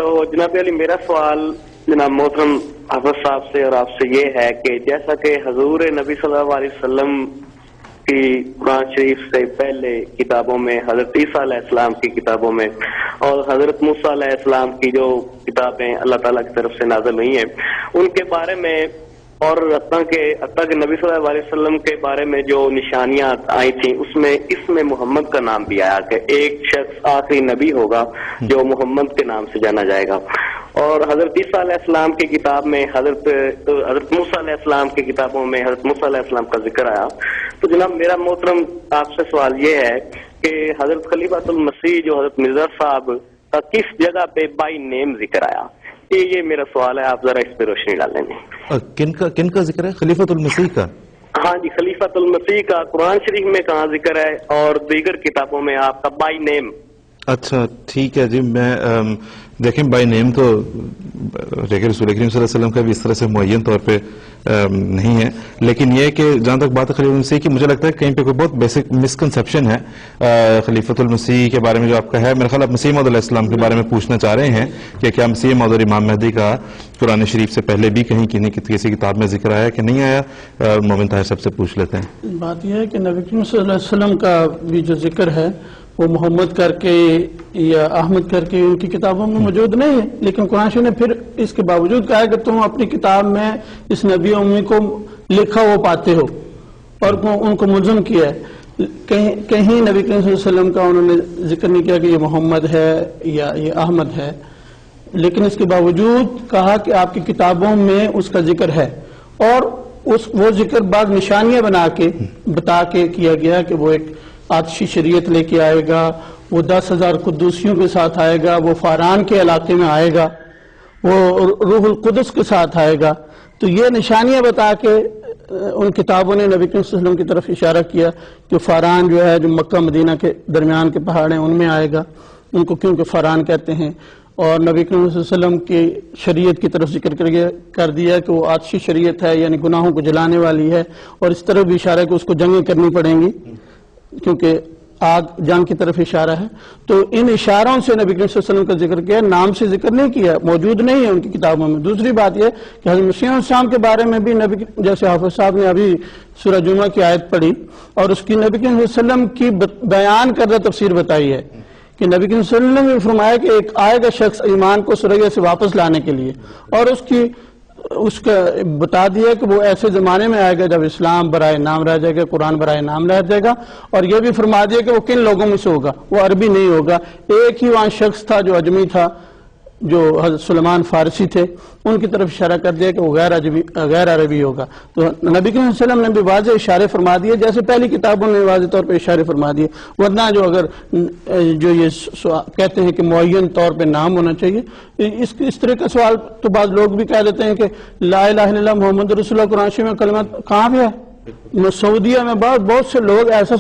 تو جناب علی میرا سوال جناب محترم حافظ صاحب سے اور آپ سے یہ ہے کہ جیسا کہ حضور نبی صلی اللہ علیہ وسلم کی قرآن شریف سے پہلے کتابوں میں حضرت عیسیٰ علیہ السلام کی کتابوں میں اور حضرت موسیٰ علیہ السلام کی جو کتابیں اللہ تعالیٰ کی طرف سے نازل ہوئی ہیں ان کے بارے میں اور حتیٰ کہ نبی صلی اللہ علیہ وسلم کے بارے میں جو نشانیاں آئی تھیں اس میں محمد کا نام بھی آیا کہ ایک شخص آخری نبی ہوگا جو محمد کے نام سے جانا جائے گا، اور حضرت عیسیٰ علیہ السلام کی کتاب میں حضرت موسیٰ علیہ السلام کی کتابوں میں حضرت موسیٰ علیہ السلام کا ذکر آیا۔ تو جناب میرا محترم آپ سے سوال یہ ہے کہ حضرت خلیفۃ المسیح جو حضرت مرزا صاحب کا کس جگہ پہ بائی نیم ذکر آیا؟ یہ میرا سوال ہے، آپ ذرا اس پہ روشنی ڈالیں گے۔ کن کا ذکر ہے؟ خلیفۃ المسیح کا؟ ہاں جی، خلیفۃ المسیح کا قرآن شریف میں کہاں ذکر ہے اور دیگر کتابوں میں آپ کا بائی نیم؟ اچھا ٹھیک ہے جی، میں دیکھیں بائی نیم تو دیکھیں رسول کریم صلی اللہ علیہ وسلم کا بھی اس طرح سے معین طور پہ نہیں ہے، لیکن یہ کہ جہاں تک بات ہے خلیفۃ المسیح کی، مجھے لگتا ہے کہیں پہ کوئی بہت بیسک مسکنسیپشن ہے خلیفۃ المسیح کے بارے میں جو آپ کا ہے۔ میرا خیال آپ مسیح موعود علیہ السلام کے بارے میں پوچھنا چاہ رہے ہیں کہ کیا مسیح موعود اور امام مہدی کا قرآن شریف سے پہلے بھی کہیں کسی کتاب میں ذکر آیا کہ نہیں آیا؟ مومن طاہر صاحب سے پوچھ لیتے ہیں۔ بات یہ ہے کہ نبی کریم صلی اللہ علیہ وسلم کا بھی جو ذکر ہے وہ محمد کر کے یا احمد کر کے ان کی کتابوں میں موجود نہیں ہے، لیکن قرآن شریف نے پھر اس کے باوجود کہا ہے کہ تم اپنی کتاب میں اس نبی امی کو لکھا وہ پاتے ہو اور ان کو ملزم کیا ہے۔ کہیں نبی کریم صلی اللہ علیہ وسلم کا انہوں نے ذکر نہیں کیا کہ یہ محمد ہے یا یہ احمد ہے، لیکن اس کے باوجود کہا کہ آپ کی کتابوں میں اس کا ذکر ہے، اور وہ ذکر بعض نشانیاں بتا کے کیا گیا کہ وہ ایک آتشی شریعت لے کے آئے گا، وہ 10,000 قدوسیوں کے ساتھ آئے گا، وہ فاران کے علاقے میں آئے گا، وہ روح القدس کے ساتھ آئے گا۔ تو یہ نشانیاں بتا کے ان کتابوں نے نبی کریم صلی اللہ علیہ وسلم کی طرف اشارہ کیا کہ فاران جو ہے جو مکہ مدینہ کے درمیان کے پہاڑ ہیں ان میں آئے گا، ان کو کیونکہ فاران کہتے ہیں، اور نبی کریم صلی اللہ علیہ وسلم کی شریعت کی طرف ذکر کر دیا کہ وہ آتشی شریعت ہے، یعنی گناہوں کو جلانے والی ہے، اور اس طرح بھی اشارہ ہے کہ اس کو جنگیں کرنی پڑیں گی کیونکہ آگ جنگ کی طرف اشارہ ہے۔ تو ان اشاروں سے نبی کریم صلی اللہ علیہ وسلم کا ذکر کیا، نام سے ذکر نہیں کیا، موجود نہیں ہے ان کی کتابوں میں۔ دوسری بات یہ کہ حضرت مسیح علیہ السلام کے بارے میں بھی نبی، جیسے حافظ صاحب نے ابھی سورہ جمعہ کی آیت پڑھی اور اس کی نبی کریم صلی اللہ علیہ وسلم کی بیان کردہ تفسیر بتائی ہے کہ نبی کریم صلی اللہ علیہ وسلم نے فرمایا کہ ایک آئے گا شخص ایمان کو سریا سے واپس لانے کے لیے، اور اس کا بتا دیا کہ وہ ایسے زمانے میں آئے گا جب اسلام برائے نام رہ جائے گا، قرآن برائے نام رہ جائے گا، اور یہ بھی فرما دیا کہ وہ کن لوگوں میں سے ہوگا، وہ عربی نہیں ہوگا۔ ایک ہی وہاں شخص تھا جو اجمی تھا، جو حضرت سلیمان فارسی تھے، ان کی طرف اشارہ کر دیا کہ وہ غیر عربی ہوگا۔ تو نبی کریم صلی اللہ علیہ وسلم نے بھی واضح اشارے فرما دیے، جیسے پہلی کتابوں نے واضح طور پہ اشارے فرما دیے، ورنہ جو یہ کہتے ہیں کہ معین طور پہ نام ہونا چاہیے، اس طرح کا سوال تو بعض لوگ بھی کہہ دیتے ہیں کہ لا الہ الا اللہ محمد رسول اللہ قرآن شریف میں کلمہ کہاں پہ ہے؟ سعودیہ میں بہت سے لوگ ایسا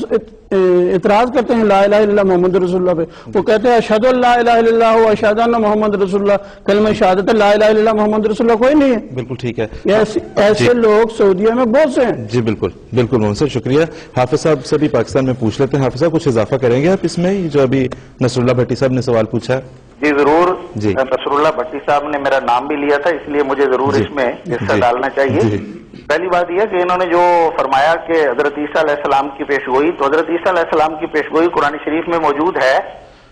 اعتراض کرتے ہیں لا الہ الا اللہ محمد رسول اللہ پہ، وہ کہتے ہیں اشہد ان لا الہ الا اللہ و اشہد ان محمد رسول اللہ، کلمہ شہادت لا الہ الا اللہ محمد رسول اللہ کوئی نہیں ہے۔ بالکل ٹھیک ہے، ایسے لوگ سعودیہ میں بہت سے ہیں۔ جی بالکل محمد صاحب شکریہ۔ حافظ صاحب سے بھی پاکستان میں پوچھ لیتے ہیں۔ حافظ صاحب کچھ اضافہ کریں گے آپ اس میں، جو ابھی نصر اللہ بھٹی صاحب نے سوال پوچھا ہے؟ جی ضرور، جی نصر اللہ بھٹی صاحب نے میرا نام بھی لیا تھا، اس لیے مجھے ضرور اس میں حصہ ڈالنا چاہیے۔ پہلی بات یہ کہ انہوں نے جو فرمایا کہ حضرت عیسیٰ علیہ السلام کی پیشگوئی، تو حضرت عیسیٰ علیہ السلام کی پیشگوئی قرآن شریف میں موجود ہے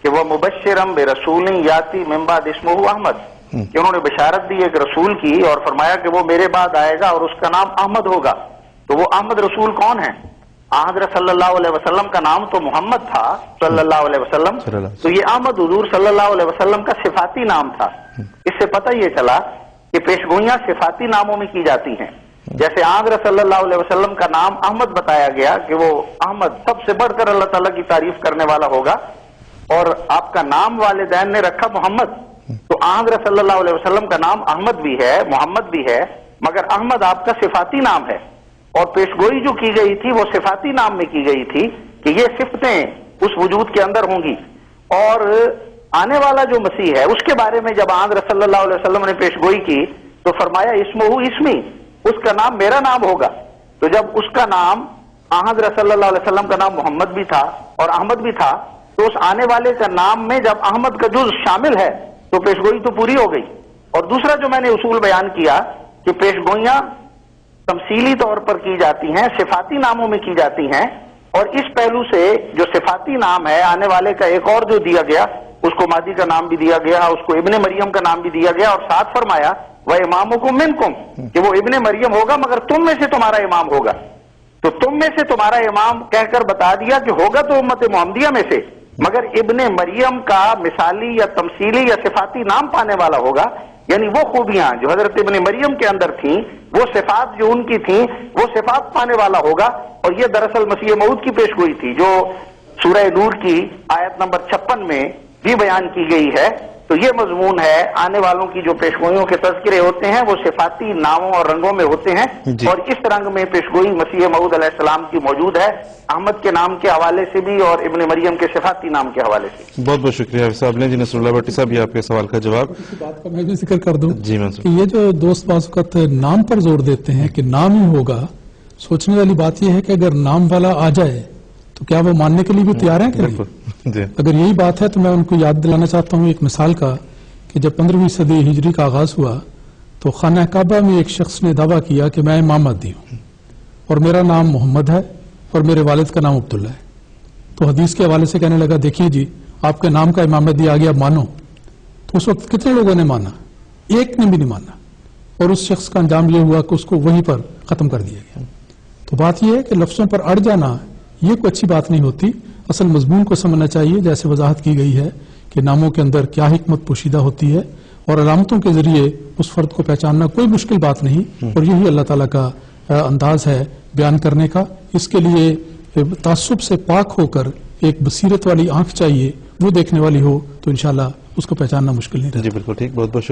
کہ وہ مبشرم برسول یاتی من بعد اسمہ احمد، کہ انہوں نے بشارت دی ایک رسول کی اور فرمایا کہ وہ میرے بعد آئے گا اور اس کا نام احمد ہوگا۔ تو وہ احمد رسول کون ہے؟ حضرت صلی اللہ علیہ وسلم کا نام تو محمد تھا صلی اللہ علیہ وسلم، تو یہ احمد حضور صلی اللہ علیہ وسلم کا صفاتی نام تھا۔ اس سے پتہ یہ چلا کہ پیشگوئیاں صفاتی ناموں میں کی جاتی ہیں، جیسے حضرت صلی اللہ علیہ وسلم کا نام احمد بتایا گیا کہ وہ احمد سب سے بڑھ کر اللہ تعالیٰ کی تعریف کرنے والا ہوگا، اور آپ کا نام والدین نے رکھا محمد، تو حضرت صلی اللہ علیہ وسلم کا نام احمد بھی ہے محمد بھی ہے، مگر احمد آپ کا صفاتی نام ہے، اور پیشگوئی جو کی گئی تھی وہ صفاتی نام میں کی گئی تھی کہ یہ صفتیں اس وجود کے اندر ہوں گی، اور آنے والا جو مسیح ہے اس کے بارے میں جب حضرت صلی اللہ علیہ وسلم نے پیشگوئی کی تو فرمایا اسمہ اسمی، اس کا نام میرا نام ہوگا۔ تو جب اس کا نام حضرت صلی اللہ علیہ وسلم کا نام محمد بھی تھا اور احمد بھی تھا، تو اس آنے والے کا نام میں جب احمد کا جز شامل ہے تو پیشگوئی تو پوری ہو گئی. اور دوسرا جو میں نے اصول بیان کیا کہ پیشگوئیاں تمثیلی طور پر کی جاتی ہیں، صفاتی ناموں میں کی جاتی ہیں، اور اس پہلو سے جو صفاتی نام ہے آنے والے کا ایک اور جو دیا گیا، اس کو مہدی کا نام بھی دیا گیا، اس کو ابن مریم کا نام بھی دیا گیا، اور ساتھ فرمایا وَإِمَامُكُم مِّنكُم کہ وہ ابن مریم ہوگا مگر تم میں سے تمہارا امام ہوگا. تو تم میں سے تمہارا امام کہہ کر بتا دیا کہ ہوگا تو امت محمدیہ میں سے، مگر ابن مریم کا مثالی یا تمثیلی یا صفاتی نام پانے والا ہوگا. یعنی وہ خوبیاں جو حضرت ابن مریم کے اندر تھیں، وہ صفات جو ان کی تھیں، وہ صفات پانے والا ہوگا. اور یہ دراصل مسیح موعود کی پیشگوئی تھی جو سورہ نور کی آیت نمبر 56 میں بھی بیان کی گئی ہے. تو یہ مضمون ہے، آنے والوں کی جو پیشگوئیوں کے تذکرے ہوتے ہیں وہ صفاتی ناموں اور رنگوں میں ہوتے ہیں، اور اس رنگ میں پیشگوئی مسیح موعود علیہ السلام کی موجود ہے، احمد کے نام کے حوالے سے بھی اور ابن مریم کے صفاتی نام کے حوالے سے. بہت بہت شکریہ حافظ صاحب نے. جی نصر اللہ بھٹی صاحب، یہ آپ کے سوال کا جواب. اسی بات کا میں بھی ذکر کر دوں جی منصور. کہ یہ جو دوست بعض اوقات نام پر زور دیتے ہیں کہ نام ہی ہوگا، سوچنے والی بات یہ ہے کہ اگر نام والا آ جائے تو کیا وہ ماننے کے لیے بھی تیار ہیں کہ نہیں؟ جی اگر یہی بات ہے تو میں ان کو یاد دلانا چاہتا ہوں ایک مثال کا کہ جب 15ویں صدی ہجری کا آغاز ہوا تو خانہ کعبہ میں ایک شخص نے دعویٰ کیا کہ میں امام مہدی ہوں اور میرا نام محمد ہے اور میرے والد کا نام عبداللہ ہے. تو حدیث کے حوالے سے کہنے لگا دیکھیے جی آپ کے نام کا امام مہدی آ گیا، مانو. تو اس وقت کتنے لوگوں نے مانا؟ ایک نے بھی نہیں مانا، اور اس شخص کا انجام یہ ہوا کہ اس کو وہیں پر ختم کر دیا گیا. تو بات یہ ہے کہ لفظوں پر اڑ جانا یہ کوئی اچھی بات نہیں ہوتی. اصل مضمون کو سمجھنا چاہیے، جیسے وضاحت کی گئی ہے کہ ناموں کے اندر کیا حکمت پوشیدہ ہوتی ہے، اور علامتوں کے ذریعے اس فرد کو پہچاننا کوئی مشکل بات نہیں، اور یہی اللہ تعالیٰ کا انداز ہے بیان کرنے کا. اس کے لیے تعصب سے پاک ہو کر ایک بصیرت والی آنکھ چاہیے، وہ دیکھنے والی ہو تو انشاءاللہ اس کو پہچاننا مشکل نہیں رہتا. جی بالکل ٹھیک. بہت بہت